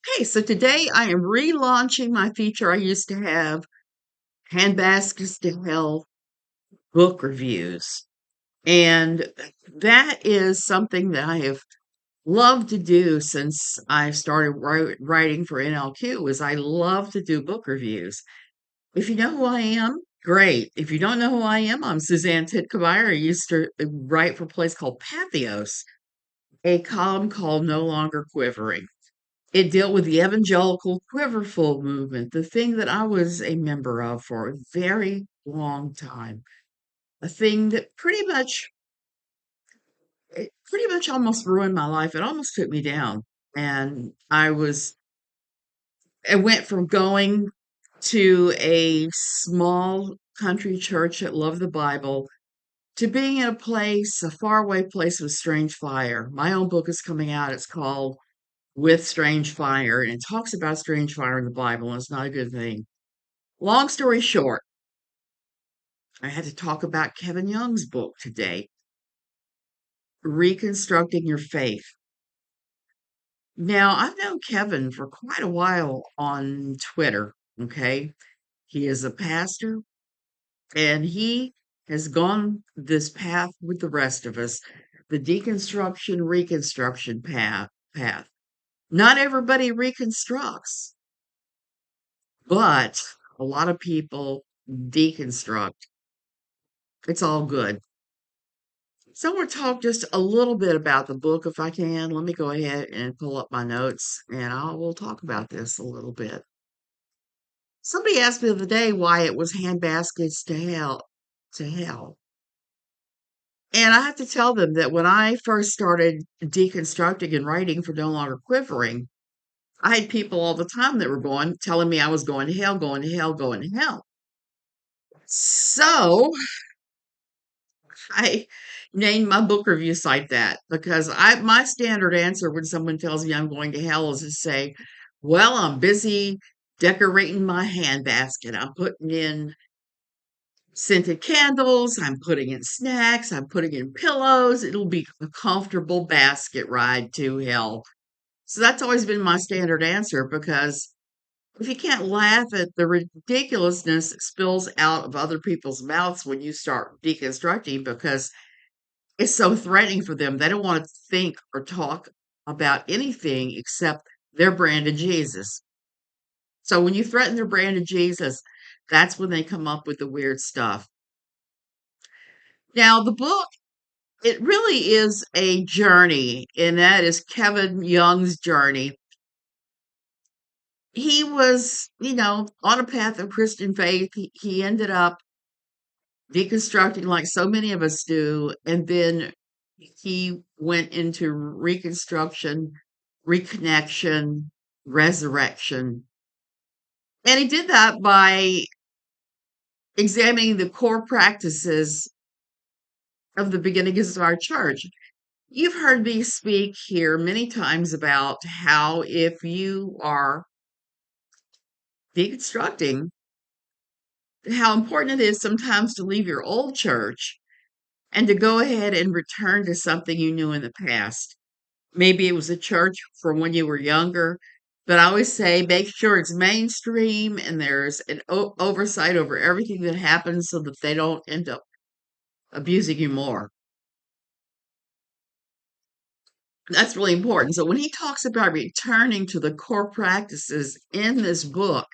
Hey, so today I am relaunching my feature I used to have, Handbaskets to Hell book reviews. And that is something that I have loved to do since I started writing for NLQ is I love to do book reviews. If you know who I am, great. If you don't know who I am, I'm Suzanne Titkemeyer. I used to write for a place called Pathos, a column called No Longer Quivering. It dealt with the evangelical quiverful movement, the thing that I was a member of for a very long time. A thing that pretty much almost ruined my life. It almost took me down. And I went from going to a small country church that loved the Bible to being in a faraway place with strange fire. My own book is coming out. It's called With Strange Fire, and it talks about strange fire in the Bible, and it's not a good thing. Long story short, I had to talk about Kevin Young's book today, Reconstructing Your Faith. Now, I've known Kevin for quite a while on Twitter, okay? He is a pastor, and he has gone this path with the rest of us, the deconstruction, reconstruction path. Not everybody reconstructs, but a lot of people deconstruct. It's all good. So I want to talk just a little bit about the book if I can. Let me go ahead and pull up my notes and we'll talk about this a little bit. Somebody asked me the other day why it was handbaskets to hell. And I have to tell them that when I first started deconstructing and writing for No Longer Quivering, I had people all the time that were telling me I was going to hell, going to hell, going to hell. So I named my book review site that because my standard answer when someone tells me I'm going to hell is to say, "Well, I'm busy decorating my handbasket. I'm putting in scented candles, I'm putting in snacks, I'm putting in pillows. It'll be a comfortable basket ride to hell." So that's always been my standard answer because if you can't laugh at the ridiculousness that spills out of other people's mouths when you start deconstructing because it's so threatening for them. They don't want to think or talk about anything except their brand of Jesus. So when you threaten their brand of Jesus, that's when they come up with the weird stuff. Now, the book, it really is a journey, and that is Kevin Young's journey. He was, on a path of Christian faith. He ended up deconstructing like so many of us do, and then he went into reconstruction, reconnection, resurrection. And he did that by examining the core practices of the beginnings of our church. You've heard me speak here many times about how if you are deconstructing, how important it is sometimes to leave your old church and to go ahead and return to something you knew in the past. Maybe it was a church from when you were younger, but I always say make sure it's mainstream and there's an oversight over everything that happens so that they don't end up abusing you more. That's really important. So when he talks about returning to the core practices in this book,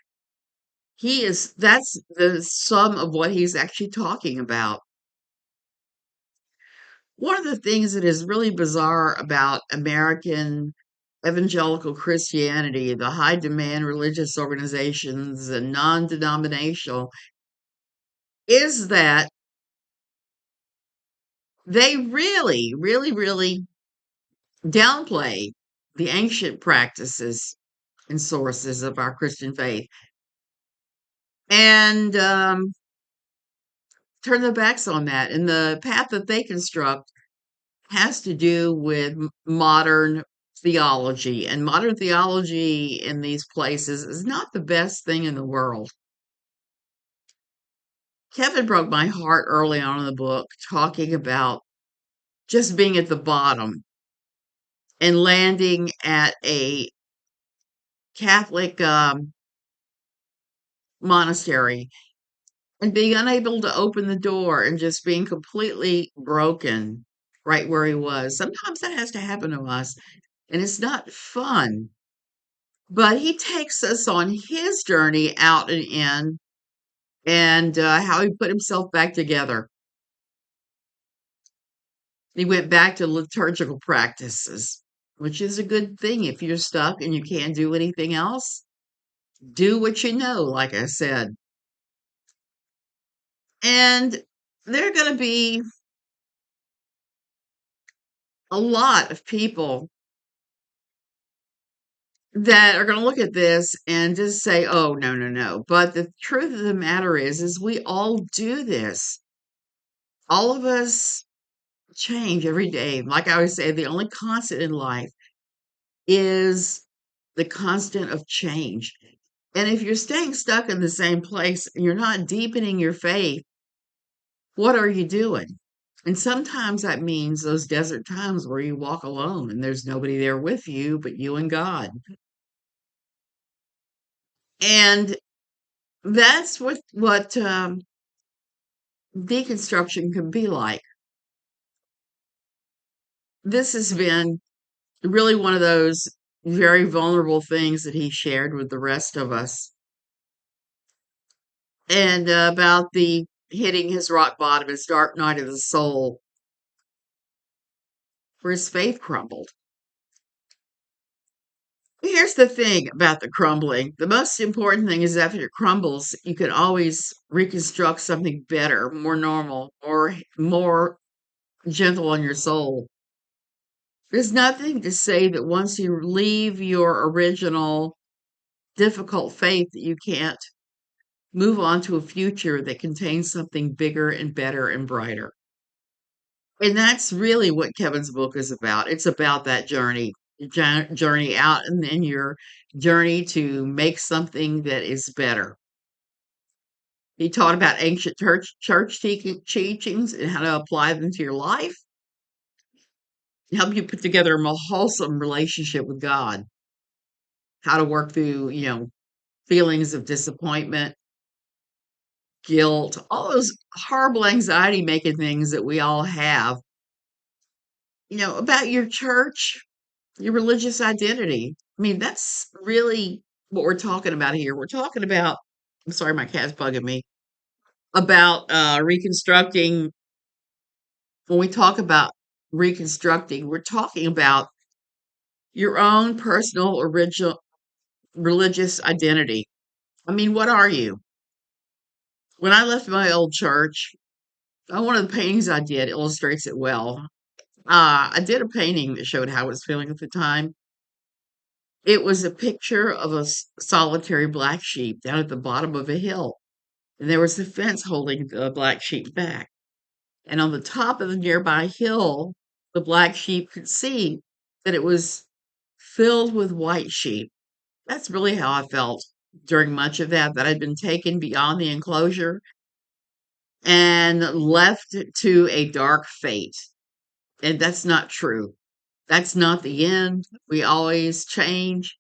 that's the sum of what he's actually talking about. One of the things that is really bizarre about American evangelical Christianity, the high demand religious organizations and non denominational, is that they really, really, really downplay the ancient practices and sources of our Christian faith and turn their backs on that. And the path that they construct has to do with modern theology. And modern theology in these places is not the best thing in the world. Kevin broke my heart early on in the book, talking about just being at the bottom and landing at a Catholic monastery and being unable to open the door and just being completely broken right where he was. Sometimes that has to happen to us, and it's not fun. But he takes us on his journey out and in, and how he put himself back together. He went back to liturgical practices, which is a good thing if you're stuck and you can't do anything else. Do what you know, like I said. And there are going to be a lot of people that are going to look at this and just say, "Oh, no, no, no." But the truth of the matter is we all do this. All of us change every day. Like I always say, the only constant in life is the constant of change. And if you're staying stuck in the same place and you're not deepening your faith, what are you doing? And sometimes that means those desert times where you walk alone and there's nobody there with you but you and God. And that's what deconstruction can be like. This has been really one of those very vulnerable things that he shared with the rest of us. And about the hitting his rock bottom, his dark night of the soul, where his faith crumbled. Here's the thing about the crumbling. The most important thing is after it crumbles, you can always reconstruct something better, more normal, or more gentle on your soul. There's nothing to say that once you leave your original difficult faith that you can't move on to a future that contains something bigger and better and brighter. And that's really what Kevin's book is about. It's about that journey out and then your journey to make something that is better. He taught about ancient church teachings and how to apply them to your life, help you put together a more wholesome relationship with God, how to work through, feelings of disappointment, guilt, all those horrible anxiety making things that we all have, about your church, your religious identity. I mean, that's really what we're talking about here. We're talking about, I'm sorry, my cat's bugging me, about reconstructing. When we talk about reconstructing, we're talking about your own personal original religious identity. I mean, what are you? When I left my old church, one of the paintings I did illustrates it well. I did a painting that showed how I was feeling at the time. It was a picture of a solitary black sheep down at the bottom of a hill, and there was a fence holding the black sheep back. And on the top of the nearby hill, the black sheep could see that it was filled with white sheep. That's really how I felt during much of that I'd been taken beyond the enclosure and left to a dark fate. And that's not true. That's not the end. We always change.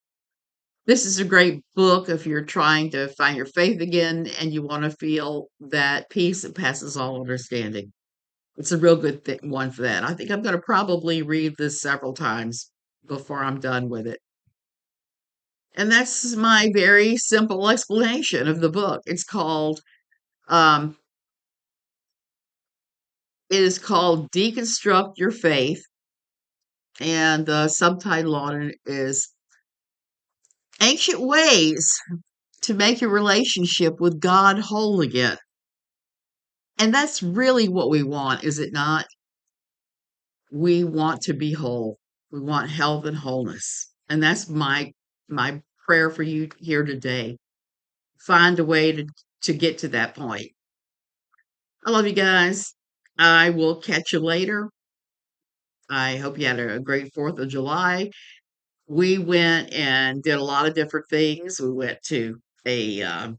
This is a great book if you're trying to find your faith again and you want to feel that peace that passes all understanding. It's a real good one for that. I think I'm going to probably read this several times before I'm done with it. And that's my very simple explanation of the book. Um, it is called Deconstruct Your Faith, and the subtitle on it is Ancient Ways to Make Your Relationship with God Whole Again. And that's really what we want, is it not? We want to be whole. We want health and wholeness. And that's my prayer for you here today. Find a way to get to that point. I love you guys. I will catch you later. I hope you had a great 4th of July. We went and did a lot of different things. We went to a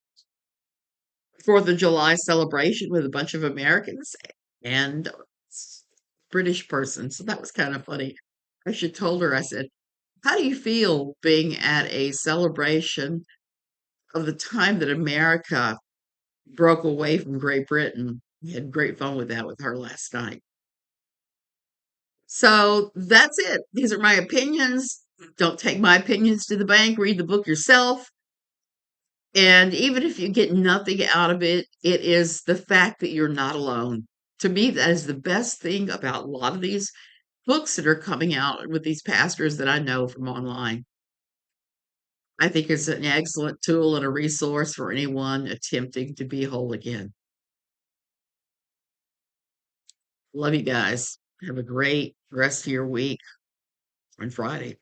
4th of July celebration with a bunch of Americans and British person. So that was kind of funny. I should told her, I said, How do you feel being at a celebration of the time that America broke away from Great Britain? We had great fun with that with her last night. So that's it. These are my opinions. Don't take my opinions to the bank. Read the book yourself. And even if you get nothing out of it, it is the fact that you're not alone. To me, that is the best thing about a lot of these books that are coming out with these pastors that I know from online. I think it's an excellent tool and a resource for anyone attempting to be whole again. Love you guys. Have a great rest of your week on Friday.